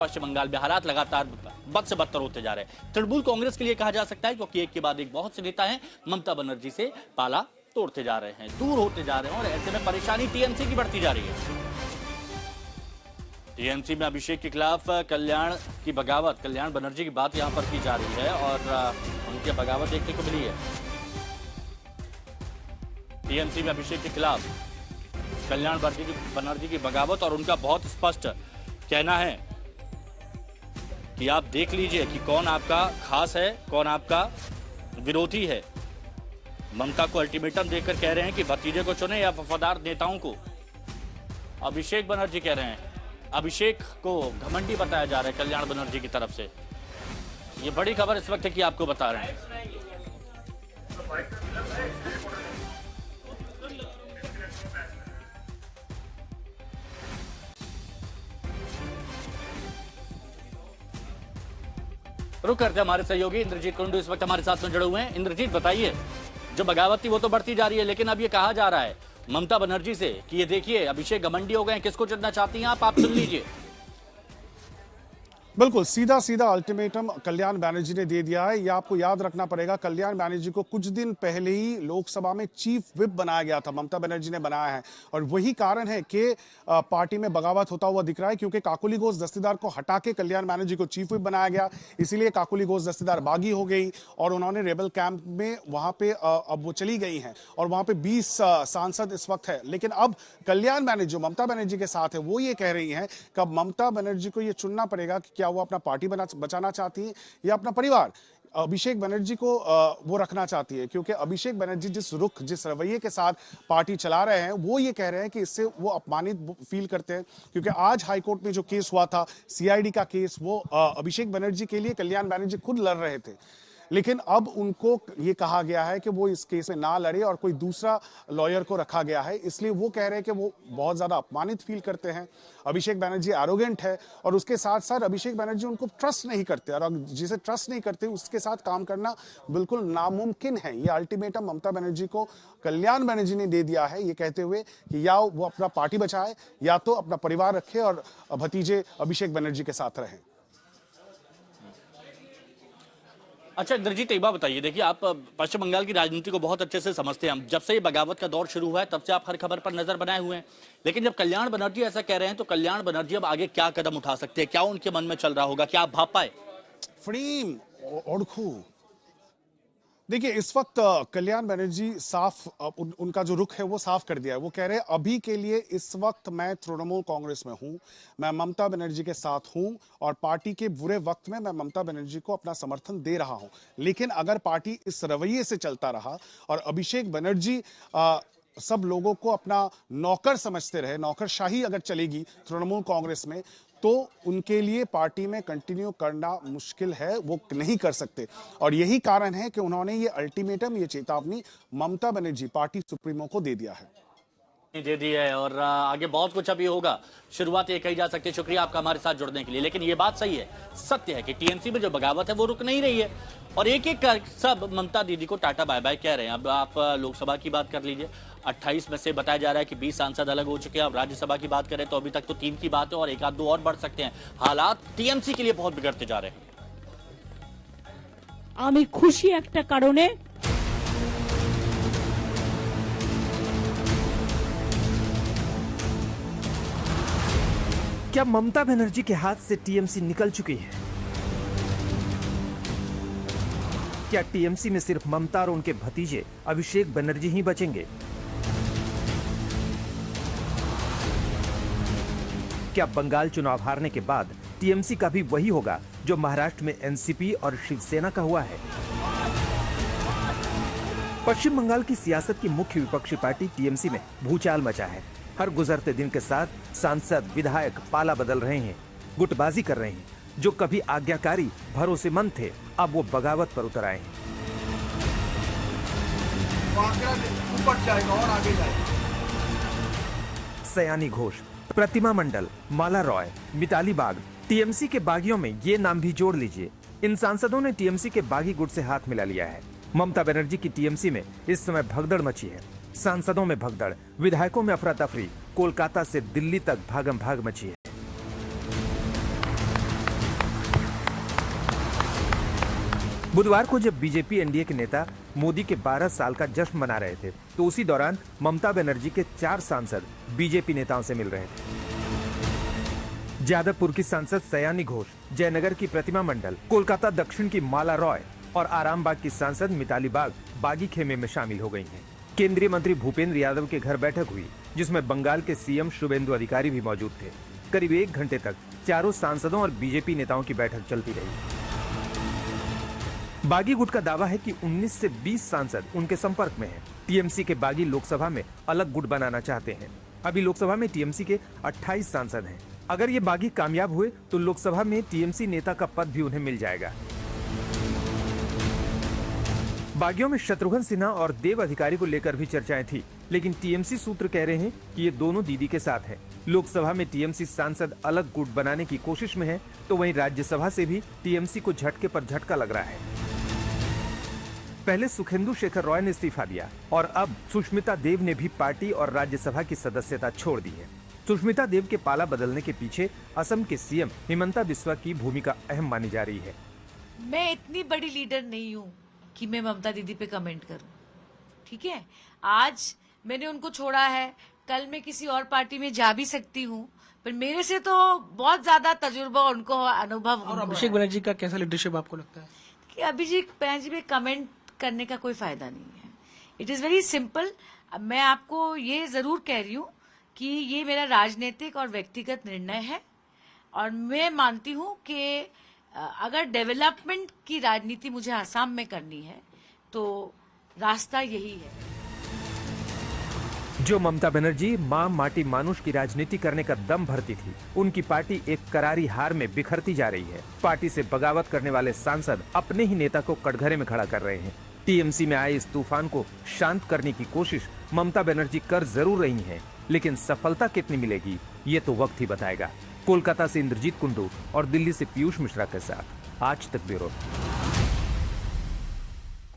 पश्चिम बंगाल में हालात लगातार बद से बदतर होते जा रहे हैं। तृणमूल कांग्रेस के लिए कहा जा सकता है क्योंकि एक के बाद एक बहुत से नेता हैं ममता बनर्जी से पाला तोड़ते जा रहे हैं, दूर होते जा रहे हैं और ऐसे में परेशानी टीएमसी की बढ़ती जा रही है। टीएमसी में अभिषेक के खिलाफ कल्याण की बगावत, कल्याण बनर्जी की बात यहां पर की जा रही है और उनकी बगावत देखने को मिली है। टीएमसी में अभिषेक के खिलाफ कल्याण बनर्जी की बगावत और उनका बहुत स्पष्ट कहना है कि आप देख लीजिए कि कौन आपका खास है, कौन आपका विरोधी है। ममता को अल्टीमेटम देकर कह रहे हैं कि भतीजे को चुने या वफादार नेताओं को। अभिषेक बनर्जी कह रहे हैं, अभिषेक को घमंडी बताया जा रहा है कल्याण बनर्जी की तरफ से। ये बड़ी खबर इस वक्त है कि आपको बता रहे हैं। रुक करते हमारे सहयोगी इंद्रजीत कुंडू इस वक्त हमारे साथ में जुड़े हुए हैं। इंद्रजीत बताइए, जो बगावत थी वो तो बढ़ती जा रही है, लेकिन अब ये कहा जा रहा है ममता बनर्जी से कि ये देखिए अभिषेक घमंडी हो गए, किसको चुनना चाहती हैं आप सुन लीजिए। बिल्कुल सीधा सीधा अल्टीमेटम कल्याण बनर्जी ने दे दिया है। यह आपको याद रखना पड़ेगा, कल्याण बनर्जी को कुछ दिन पहले ही लोकसभा में चीफ विप बनाया गया था, ममता बनर्जी ने बनाया है। और वही कारण है कि पार्टी में बगावत होता हुआ दिख रहा है, क्योंकि काकोली घोष दस्तीदार को हटा के कल्याण बनर्जी को चीफ विप बनाया गया। इसीलिए काकोली घोष दस्तीदार बागी हो गई और उन्होंने रेबल कैंप में वहां पे अब वो चली गई हैं और वहां पे 20 सांसद इस वक्त है। लेकिन अब कल्याण बनर्जी ममता बनर्जी के साथ है, वो ये कह रही हैं कि अब ममता बनर्जी को ये चुनना पड़ेगा कि क्या वो अपना पार्टी बचाना चाहती है या अपना परिवार। अभिषेक बनर्जी को वो रखना चाहती है, क्योंकि अभिषेक बनर्जी जिस रुख जिस रवैये के साथ पार्टी चला रहे हैं, वो ये कह रहे हैं कि इससे वो अपमानित फील करते हैं। क्योंकि आज हाईकोर्ट में जो केस हुआ था, सीआईडी का केस, वो अभिषेक बनर्जी के लिए कल्याण बनर्जी खुद लड़ रहे थे। लेकिन अब उनको ये कहा गया है कि वो इस केस में ना लड़े और कोई दूसरा लॉयर को रखा गया है। इसलिए वो कह रहे हैं कि वो बहुत ज्यादा अपमानित फील करते हैं। अभिषेक बनर्जी एरोगेंट है और उसके साथ साथ अभिषेक बनर्जी उनको ट्रस्ट नहीं करते, और जिसे ट्रस्ट नहीं करते उसके साथ काम करना बिल्कुल नामुमकिन है। ये अल्टीमेटम ममता बनर्जी को कल्याण बनर्जी ने दे दिया है, ये कहते हुए कि या वो अपना पार्टी बचाए या तो अपना परिवार रखे और भतीजे अभिषेक बनर्जी के साथ रहे। अच्छा इंद्रजीत, एक बात बताइए, देखिए आप पश्चिम बंगाल की राजनीति को बहुत अच्छे से समझते हैं। हम जब से ये बगावत का दौर शुरू हुआ है तब से आप हर खबर पर नजर बनाए हुए हैं। लेकिन जब कल्याण बनर्जी ऐसा कह रहे हैं तो कल्याण बनर्जी अब आगे क्या कदम उठा सकते हैं? क्या उनके मन में चल रहा होगा? क्या आप भाप पाए? फ्रीम ओढ़खू देखिए, इस वक्त कल्याण बनर्जी साफ उनका जो रुख है वो साफ कर दिया है। वो कह रहे हैं अभी के लिए इस वक्त मैं तृणमूल कांग्रेस में हूं, मैं ममता बनर्जी के साथ हूं और पार्टी के बुरे वक्त में मैं ममता बनर्जी को अपना समर्थन दे रहा हूं। लेकिन अगर पार्टी इस रवैये से चलता रहा और अभिषेक बनर्जी सब लोगों को अपना नौकर समझते रहे, नौकरशाही अगर चलेगी तृणमूल कांग्रेस में, तो उनके लिए पार्टी में कंटिन्यू करना मुश्किल है, वो नहीं कर सकते। और यही कारण है कि उन्होंने ये अल्टीमेटम, ये चेतावनी ममता बनर्जी पार्टी सुप्रीमो को दे दिया है। दे दी है और आगे बहुत कुछ अभी होगा। शुरुआत ये कही जा सकती है। शुक्रिया आपका हमारे साथ जुड़ने के लिए। लेकिन ये बात सही है, सत्य है कि टीएमसी में जो बगावत है वो रुक नहीं रही है और एक एक कर सब ममता दीदी को टाटा बाय बाय कह रहे हैं। अब आप लोकसभा की बात कर लीजिए, 28 में से बताया जा रहा है कि 20 सांसद अलग हो चुके हैं। अब राज्यसभा की बात करें तो अभी तक तो 3 की बात है और एक आध दो और बढ़ सकते हैं। हालात टीएमसी के लिए बहुत बिगड़ते जा रहे हैं। আমি খুশি একটা কারণে, क्या ममता बनर्जी के हाथ से टीएमसी निकल चुकी है? क्या टीएमसी में सिर्फ ममता और उनके भतीजे अभिषेक बनर्जी ही बचेंगे? क्या बंगाल चुनाव हारने के बाद टीएमसी का भी वही होगा जो महाराष्ट्र में एनसीपी और शिवसेना का हुआ है? पश्चिम बंगाल की सियासत की मुख्य विपक्षी पार्टी टीएमसी में भूचाल मचा है। हर गुजरते दिन के साथ सांसद विधायक पाला बदल रहे हैं, गुटबाजी कर रहे हैं। जो कभी आज्ञाकारी भरोसेमंद थे, अब वो बगावत पर उतर आए हैं। सयानी घोष, प्रतिमा मंडल, माला रॉय, मिताली बाग, टीएमसी के बागियों में ये नाम भी जोड़ लीजिए। इन सांसदों ने टीएमसी के बागी गुट से हाथ मिला लिया है। ममता बनर्जी की टीएमसी में इस समय भगदड़ मची है। सांसदों में भगदड़, विधायकों में अफरा तफरी, कोलकाता से दिल्ली तक भागम भाग मची है। बुधवार को जब बीजेपी एनडीए के नेता मोदी के 12 साल का जश्न मना रहे थे, तो उसी दौरान ममता बनर्जी के 4 सांसद बीजेपी नेताओं से मिल रहे थे। जादवपुर की सांसद सयानी घोष, जयनगर की प्रतिमा मंडल, कोलकाता दक्षिण की माला रॉय और आरामबाग की सांसद मिताली बाग बागी खेमे में शामिल हो गई हैं। केंद्रीय मंत्री भूपेंद्र यादव के घर बैठक हुई, जिसमें बंगाल के सीएम शुभेंदु अधिकारी भी मौजूद थे। करीब 1 घंटे तक चारों सांसदों और बीजेपी नेताओं की बैठक चलती रही। बागी गुट का दावा है कि 19 से 20 सांसद उनके संपर्क में हैं। टीएमसी के बागी लोकसभा में अलग गुट बनाना चाहते हैं। अभी लोकसभा में टीएमसी के 28 सांसद हैं। अगर ये बागी कामयाब हुए तो लोकसभा में टीएमसी नेता का पद भी उन्हें मिल जाएगा। बागियों में शत्रुघ्न सिन्हा और देव अधिकारी को लेकर भी चर्चाएं थी, लेकिन टीएमसी सूत्र कह रहे हैं कि ये दोनों दीदी के साथ हैं। लोकसभा में टीएमसी सांसद अलग गुट बनाने की कोशिश में है, तो वहीं राज्यसभा से भी टीएमसी को झटके पर झटका लग रहा है। पहले सुखेंदु शेखर रॉय ने इस्तीफा दिया और अब सुष्मिता देव ने भी पार्टी और राज्यसभा की सदस्यता छोड़ दी है। सुष्मिता देव के पाला बदलने के पीछे असम के सीएम हिमंता बिस्वा की भूमिका अहम मानी जा रही है। मैं इतनी बड़ी लीडर नहीं हूँ कि मैं ममता दीदी पे कमेंट करूँ, ठीक है। आज मैंने उनको छोड़ा है, कल मैं किसी और पार्टी में जा भी सकती हूँ, पर मेरे से तो बहुत ज्यादा तजुर्बा उनको, अनुभव। और अभिषेक बनर्जी का कैसा लीडरशिप आपको लगता है? कि अभिषेक बनर्जी पे कमेंट करने का कोई फायदा नहीं है। It is very simple. मैं आपको ये जरूर कह रही हूँ कि ये मेरा राजनीतिक और व्यक्तिगत निर्णय है, और मैं मानती हूँ कि अगर डेवलपमेंट की राजनीति मुझे आसाम में करनी है तो रास्ता यही है। जो ममता बनर्जी मां माटी मानुष की राजनीति करने का दम भरती थी, उनकी पार्टी एक करारी हार में बिखरती जा रही है। पार्टी से बगावत करने वाले सांसद अपने ही नेता को कटघरे में खड़ा कर रहे हैं। टीएमसी में आए इस तूफान को शांत करने की कोशिश ममता बनर्जी कर जरूर रही हैं, लेकिन सफलता कितनी मिलेगी ये तो वक्त ही बताएगा। कोलकाता से इंद्रजीत कुंडू और दिल्ली से पीयूष मिश्रा के साथ आज तक ब्यूरो।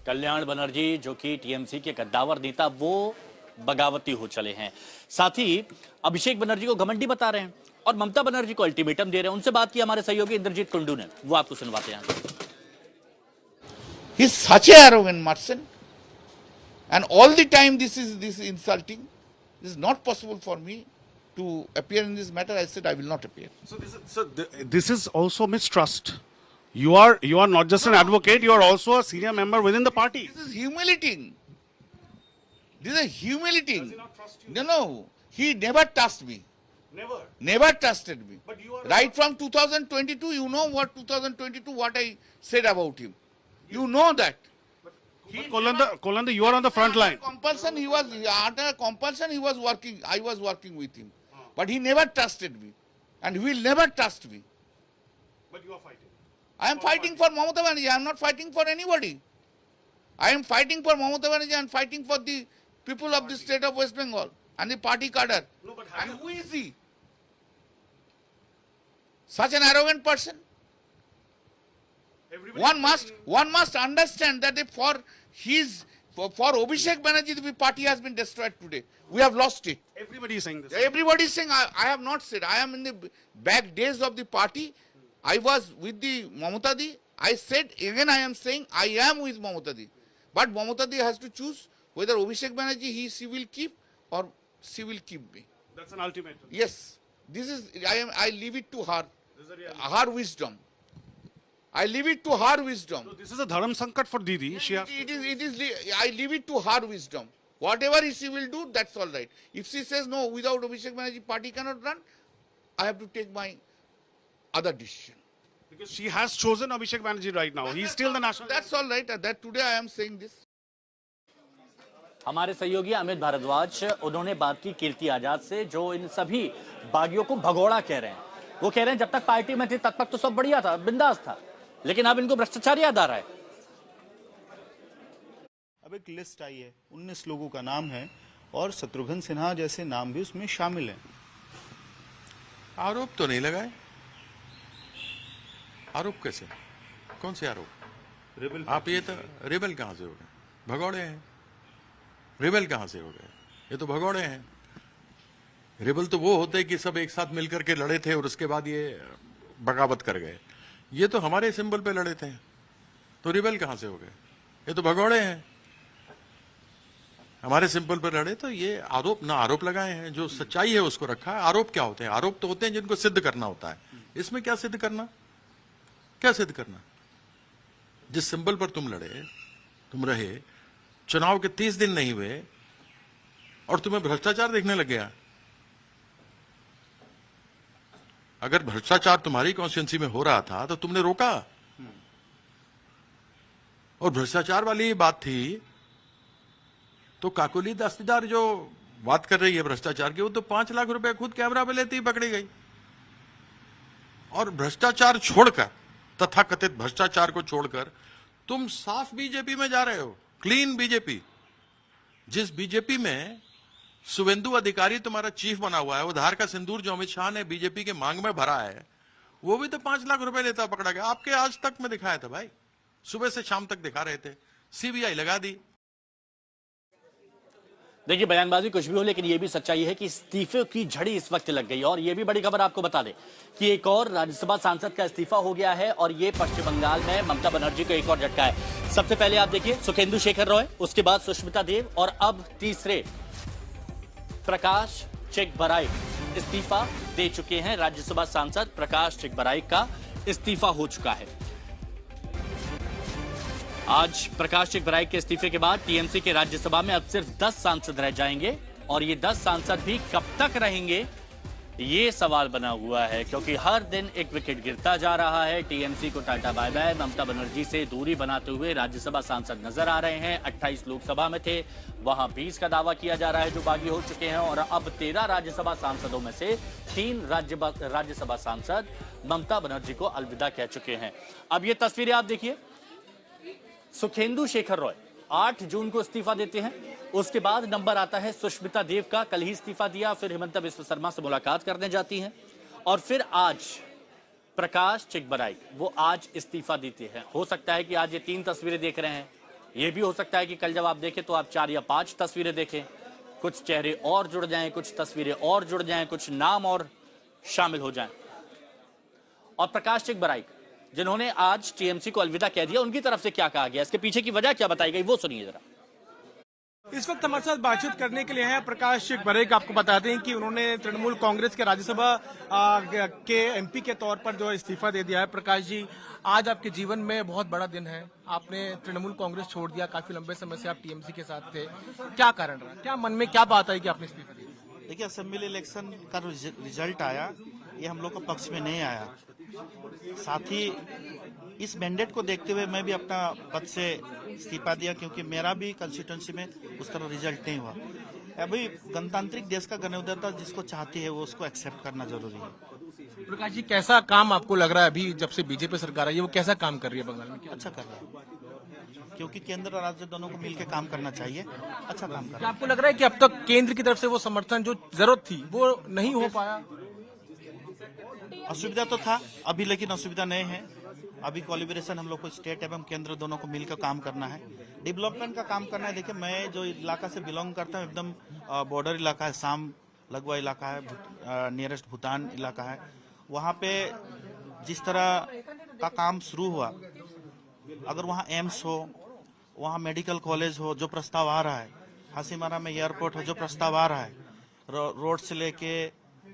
कल्याण बनर्जी जो कि टीएमसी के कद्दावर नेता, वो बगावती हो चले हैं। साथ ही अभिषेक बनर्जी को घमंडी बता रहे हैं और ममता बनर्जी को अल्टीमेटम दे रहे हैं। उनसे बात की हमारे सहयोगी इंद्रजीत कुंडू ने, वो आपको सुनवाते हैं। He is such an arrogant person, and all the time this insulting. This is not possible for me to appear in this matter. I said I will not appear. So this is also mistrust. You are not just an advocate, you are also a senior member within the party. This is humiliating. This is humiliating. Does he not trust you? No, he never trusted me. Never trusted me. But you are right from 2022, you know what 2022 what I said about him. You know that. Kolanda, you are on the front line. Compulsion, he was under compulsion. He was working. I was working with him, but he never trusted me, and he will never trust me. But you are fighting. I am fighting for Mamata Banerjee. I am not fighting for anybody. I am fighting for Mamata Banerjee and fighting for the people of the state of West Bengal and the party cadre. No, but And who is he? Such an arrogant person. One must understand that if for Abhishek Banerjee, the party has been destroyed today. We have lost it. Everybody is saying this. Everybody is saying, I have not said. I am in the back days of the party. I was with the Mamata Di. I said, again I am saying, I am with Mamata Di. But Mamata Di has to choose whether Abhishek Banerjee she will keep or she will keep me. That's an ultimatum. Yes. This is, I leave it to her. Her wisdom. I leave it to her wisdom. So this is a dharam sankat for Didi. She has I leave it to her wisdom. Whatever she will do, that's all right. If she says no, without Abhishek Banerjee, party cannot run, I have to take my other decision. Because she has chosen Abhishek Banerjee right now. He's still the national. That's all right. That today I am saying this. हमारे सहयोगी अमित भारद्वाज, उन्होंने बात की कीर्ति आजाद से, जो इन सभी बागियों को भगोड़ा कह रहे हैं। वो कह रहे हैं जब तक पार्टी में थी तब तक तो सब बढ़िया था, बिंदास था, लेकिन अब इनको भ्रष्टाचार याद आ रहा है। अब एक लिस्ट आई है, 19 लोगों का नाम है और शत्रुघ्न सिन्हा जैसे नाम भी उसमें शामिल हैं। आरोप तो नहीं लगाए। आरोप कैसे? कौन से आरोप? रेबल। आप ये तो रेबल कहां से हो गए? भगौड़े हैं। रेबल कहां से हो गए? ये तो भगौड़े हैं। रेबल तो वो होते कि सब एक साथ मिलकर के लड़े थे और उसके बाद ये बगावत कर गए। ये तो हमारे सिंबल पे लड़े थे। तो रिबेल कहां से हो गए? ये तो भगौड़े हैं। हमारे सिंपल पर लड़े तो ये आरोप लगाए हैं, जो सच्चाई है उसको रखा है। आरोप क्या होते हैं? आरोप तो होते हैं जिनको सिद्ध करना होता है। इसमें क्या सिद्ध करना? क्या सिद्ध करना? जिस सिंबल पर तुम लड़े, तुम रहे, चुनाव के 30 दिन नहीं हुए और तुम्हें भ्रष्टाचार देखने लग गया। अगर भ्रष्टाचार तुम्हारी कॉन्स्टिट्यूंसी में हो रहा था तो तुमने रोका। और भ्रष्टाचार वाली बात थी तो काकोली दस्तेदार जो बात कर रही है भ्रष्टाचार की, वो तो 5 लाख रुपए खुद कैमरा पे लेती ही पकड़ी गई। और भ्रष्टाचार छोड़कर, तथाकथित भ्रष्टाचार को छोड़कर तुम साफ बीजेपी में जा रहे हो, क्लीन बीजेपी। जिस बीजेपी में शुभेंदु अधिकारी तुम्हारा चीफ बना हुआ है, वो धार का सिंदूर जो अमित शाह ने बीजेपी के मांग में भरा है, वो भी तो 5 लाख रुपए लेता पकड़ा गया। आपके आज तक में दिखाया था भाई, सुबह से शाम तक दिखा रहे थे, सीबीआई लगा दी। देखिए, बयानबाजी कुछ भी हो, लेकिन यह भी सच्चाई है कि इस्तीफे की झड़ी इस वक्त लग गई। और यह भी बड़ी खबर आपको बता दें कि एक और राज्यसभा सांसद का इस्तीफा हो गया है और ये पश्चिम बंगाल में ममता बनर्जी को एक और झटका है। सबसे पहले आप देखिए सुखेंदु शेखर रॉय, उसके बाद सुष्मिता देव और अब तीसरे प्रकाश चिकबराइक इस्तीफा दे चुके हैं। राज्यसभा सांसद प्रकाश चिकबराइक का इस्तीफा हो चुका है। आज प्रकाश चिकबराइक के इस्तीफे के बाद टीएमसी के राज्यसभा में अब सिर्फ 10 सांसद रह जाएंगे और ये 10 सांसद भी कब तक रहेंगे, ये सवाल बना हुआ है, क्योंकि हर दिन एक विकेट गिरता जा रहा है। टीएमसी को tata bye bye. Mamata Banerjee से दूरी बनाते हुए राज्यसभा सांसद नजर आ रहे हैं। 28 लोकसभा में थे, वहां 20 का दावा किया जा रहा है जो बागी हो चुके हैं और अब 13 राज्यसभा सांसदों में से 3 राज्यसभा सांसद ममता बनर्जी को अलविदा कह चुके हैं। अब ये तस्वीरें आप देखिए, सुखेंदु शेखर रॉय 8 जून को इस्तीफा देते हैं। उसके बाद नंबर आता है सुष्मिता देव का, कल ही इस्तीफा दिया, फिर हिमंता बिस्व शर्मा से मुलाकात करने जाती हैं और फिर आज प्रकाश चिकबराइक वो आज इस्तीफा देते हैं। हो सकता है कि आज ये 3 तस्वीरें देख रहे हैं, ये भी हो सकता है कि कल जब आप देखें तो आप 4 या 5 तस्वीरें देखें, कुछ चेहरे और जुड़ जाएं, कुछ तस्वीरें और जुड़ जाएं, कुछ नाम और शामिल हो जाएं। और प्रकाश चिकबराइक जिन्होंने आज टीएमसी को अलविदा कह दिया, उनकी तरफ से क्या कहा गया, इसके पीछे की वजह क्या बताई गई, वो सुनिए जरा। इस वक्त हमारे साथ बातचीत करने के लिए हैं प्रकाश चिकबराइक। आपको बता दें कि उन्होंने तृणमूल कांग्रेस के राज्यसभा के एमपी के तौर पर जो इस्तीफा दे दिया है। प्रकाश जी, आज आपके जीवन में बहुत बड़ा दिन है, आपने तृणमूल कांग्रेस छोड़ दिया, काफी लंबे समय से आप टीएमसी के साथ थे, क्या कारण रहा, क्या मन में क्या बात आई कि आपने इस्तीफा दिया? देखिए, असेंबली इलेक्शन का रिजल्ट आया, ये हम लोग के पक्ष में नहीं आया। साथ ही इस मैंडेट को देखते हुए मैं भी अपना पद से इस्तीफा दिया, क्योंकि मेरा भी कंस्टिट्यूंसी में उस तरह रिजल्ट नहीं हुआ। अभी गणतांत्रिक देश का गणतंत्र जिसको चाहती है वो उसको एक्सेप्ट करना जरूरी है। प्रकाश जी, कैसा काम आपको लग रहा है अभी जब से बीजेपी सरकार आई है, वो कैसा काम कर रही है बंगाल में? अच्छा कर रहा है, क्योंकि केंद्र और राज्य दोनों को मिलकर काम करना चाहिए। अच्छा काम कर रहा है। आपको लग रहा है कि अब तक केंद्र की तरफ से वो समर्थन जो जरूरत थी वो नहीं हो पाया? असुविधा तो था अभी, लेकिन असुविधा नहीं है। अभी कोलिब्रेशन हम लोग को स्टेट एवं केंद्र दोनों को मिलकर काम करना है, डेवलपमेंट का काम करना है। देखिए, मैं जो इलाका से बिलोंग करता हूँ एकदम बॉर्डर इलाका है, शाम लगवा इलाका है, नियरेस्ट भूटान इलाका है। वहाँ पे जिस तरह का काम शुरू हुआ, अगर वहाँ एम्स हो, वहाँ मेडिकल कॉलेज हो, जो प्रस्ताव आ रहा है, हासीमारा में एयरपोर्ट हो, जो प्रस्ताव आ रहा है, रोड से लेके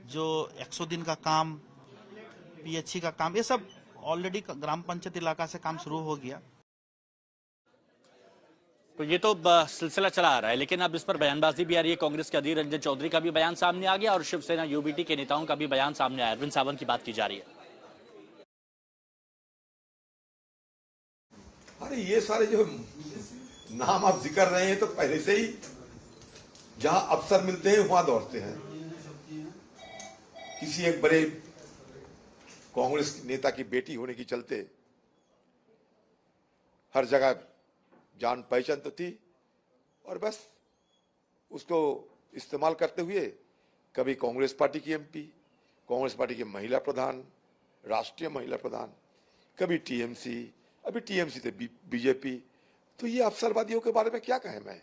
जो 100 दिन का काम, पीएचसी का काम, ये सब ऑलरेडी ग्राम पंचायत इलाका से काम शुरू हो गया। तो ये तो सिलसिला चला आ रहा है, लेकिन अब इस पर बयानबाजी भी आ रही है। कांग्रेस के अधीर रंजन चौधरी का भी बयान सामने आ गया और शिवसेना यूबीटी के नेताओं का भी बयान सामने आया। अरविंद सावंत की बात की जा रही है। अरे ये सारे जो नाम आप जिक्र रहे हैं तो पहले से ही जहां अफसर मिलते हैं वहां दौड़ते हैं। किसी एक बड़े कांग्रेस नेता की बेटी होने के चलते हर जगह जान पहचान तो थी और बस उसको इस्तेमाल करते हुए कभी कांग्रेस पार्टी की एमपी, कांग्रेस पार्टी के महिला प्रधान, राष्ट्रीय महिला प्रधान, कभी टीएमसी, अभी टीएमसी से बीजेपी। तो ये अफसरवादियों के बारे में क्या कहें, मैं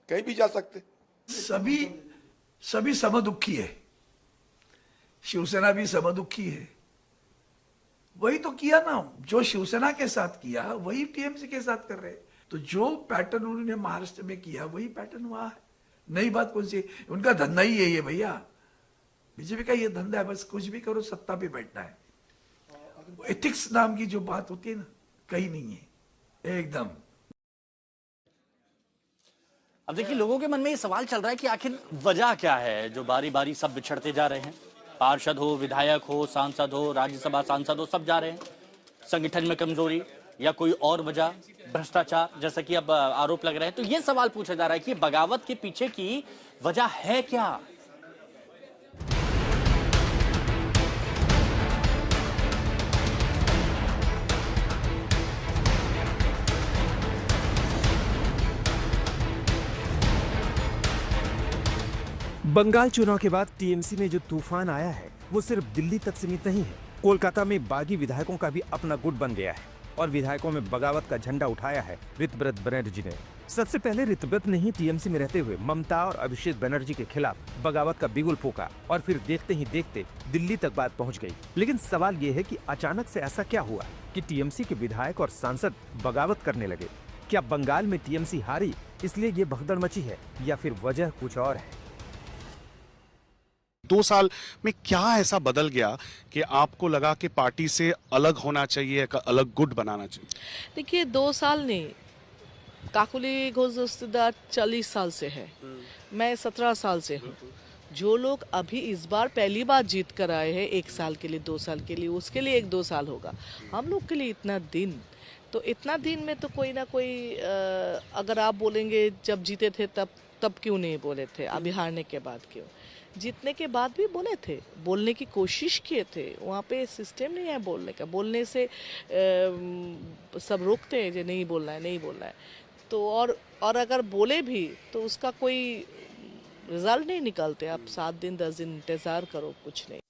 कहीं भी जा सकते। सभी समदुखी है, शिवसेना भी समदुखी है, वही तो किया ना, जो शिवसेना के साथ किया वही टीएमसी के साथ कर रहे हैं। तो जो पैटर्न उन्होंने महाराष्ट्र में किया वही पैटर्न वहां है। नई बात कौन सी? उनका धंधा ही यही है भैया, बीजेपी का ये धंधा है, बस कुछ भी करो सत्ता पे बैठना है। एथिक्स नाम की जो बात होती है ना, कहीं नहीं है एकदम। अब देखिए, लोगों के मन में ये सवाल चल रहा है कि आखिर वजह क्या है जो बारी बारी सब बिछड़ते जा रहे हैं। पार्षद हो, विधायक हो, सांसद हो, राज्यसभा सांसद हो, सब जा रहे हैं। संगठन में कमजोरी या कोई और वजह, भ्रष्टाचार, जैसा कि अब आरोप लग रहे हैं। तो ये सवाल पूछा जा रहा है कि बगावत के पीछे की वजह है क्या। बंगाल चुनाव के बाद टीएमसी में जो तूफान आया है वो सिर्फ दिल्ली तक सीमित नहीं है। कोलकाता में बागी विधायकों का भी अपना गुट बन गया है और विधायकों में बगावत का झंडा उठाया है ऋतव्रत बनर्जी ने। सबसे पहले ऋतव्रत ने ही टीएमसी में रहते हुए ममता और अभिषेक बनर्जी के खिलाफ बगावत का बिगुल फूंका और फिर देखते ही देखते दिल्ली तक बात पहुंच गई। लेकिन सवाल ये है कि अचानक से ऐसा क्या हुआ कि टीएमसी के विधायक और सांसद बगावत करने लगे। क्या बंगाल में टीएमसी हारी इसलिए ये भगदड़ मची है या फिर वजह कुछ और है? 2 साल में क्या ऐसा बदल गया कि आपको लगा कि पार्टी से अलग होना चाहिए, एक अलग गुट बनाना चाहिए? देखिए, 2 साल नहीं, काकोली घोष दस्तीदार 40 साल से है, मैं 17 साल से हूँ। जो लोग अभी इस बार पहली बार जीत कर आए हैं 1 साल के लिए, 2 साल के लिए, उसके लिए 1-2 साल होगा। हम लोग के लिए इतना दिन, तो इतना दिन में तो कोई ना कोई अगर आप बोलेंगे जब जीते थे तब क्यों नहीं बोले थे, अभी हारने के बाद क्यों? जीतने के बाद भी बोले थे, बोलने की कोशिश किए थे। वहाँ पे सिस्टम नहीं है बोलने का, बोलने से सब रोकते हैं जो नहीं बोलना है, नहीं बोलना है। तो और अगर बोले भी तो उसका कोई रिजल्ट नहीं निकलते। आप 7 दिन 10 दिन इंतजार करो, कुछ नहीं।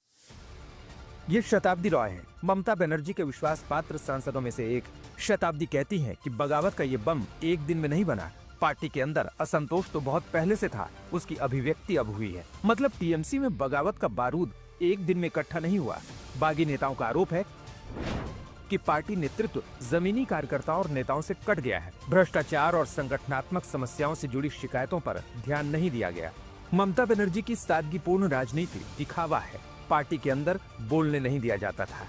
ये शताब्दी रॉय हैं, ममता बनर्जी के विश्वास पात्र सांसदों में से एक। शताब्दी कहती हैं कि बगावत का ये बम एक दिन में नहीं बना। पार्टी के अंदर असंतोष तो बहुत पहले से था, उसकी अभिव्यक्ति अब हुई है। मतलब टीएमसी में बगावत का बारूद एक दिन में इकट्ठा नहीं हुआ। बागी नेताओं का आरोप है कि पार्टी नेतृत्व जमीनी कार्यकर्ताओं और नेताओं से कट गया है। भ्रष्टाचार और संगठनात्मक समस्याओं से जुड़ी शिकायतों पर ध्यान नहीं दिया गया। ममता बनर्जी की सादगीपूर्ण राजनीति दिखावा है। पार्टी के अंदर बोलने नहीं दिया जाता था।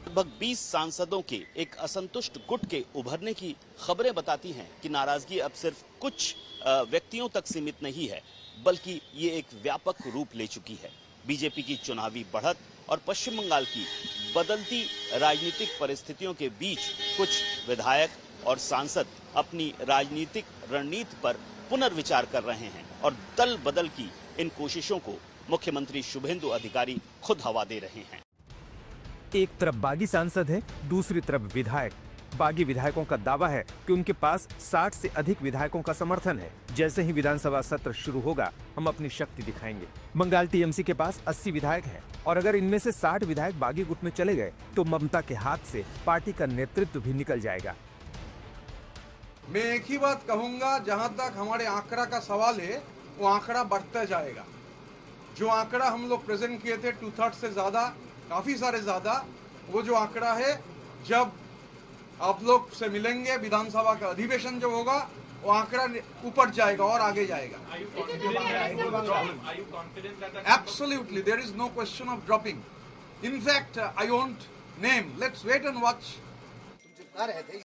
लगभग 20 सांसदों के एक असंतुष्ट गुट के उभरने की खबरें बताती हैं कि नाराजगी अब सिर्फ कुछ व्यक्तियों तक सीमित नहीं है, बल्कि ये एक व्यापक रूप ले चुकी है। बीजेपी की चुनावी बढ़त और पश्चिम बंगाल की बदलती राजनीतिक परिस्थितियों के बीच कुछ विधायक और सांसद अपनी राजनीतिक रणनीति पर पुनर्विचार कर रहे हैं और दल बदल की इन कोशिशों को मुख्यमंत्री शुभेंदु अधिकारी खुद हवा दे रहे हैं। एक तरफ बागी सांसद है, दूसरी तरफ विधायक। बागी विधायकों का दावा है कि उनके पास 60 से अधिक विधायकों का समर्थन है। जैसे ही विधानसभा सत्र शुरू होगा, हम अपनी शक्ति दिखाएंगे। बंगाल टीएमसी के पास 80 विधायक हैं और अगर इनमें से 60 विधायक बागी गुट में चले गए तो ममता के हाथ से पार्टी का नेतृत्व भी निकल जाएगा। मैं एक ही बात कहूंगा, जहां तक हमारे आंकड़ा का सवाल है, वो आंकड़ा बढ़ता जाएगा। जो आंकड़ा हम लोग प्रेजेंट किए थे 2/3 से ज्यादा, काफी सारे ज्यादा, वो जो आंकड़ा है, जब आप लोग से मिलेंगे विधानसभा का अधिवेशन जो होगा, वो आंकड़ा ऊपर जाएगा और आगे जाएगा। Absolutely, there is no question of dropping. In fact I won't name, let's wait and watch.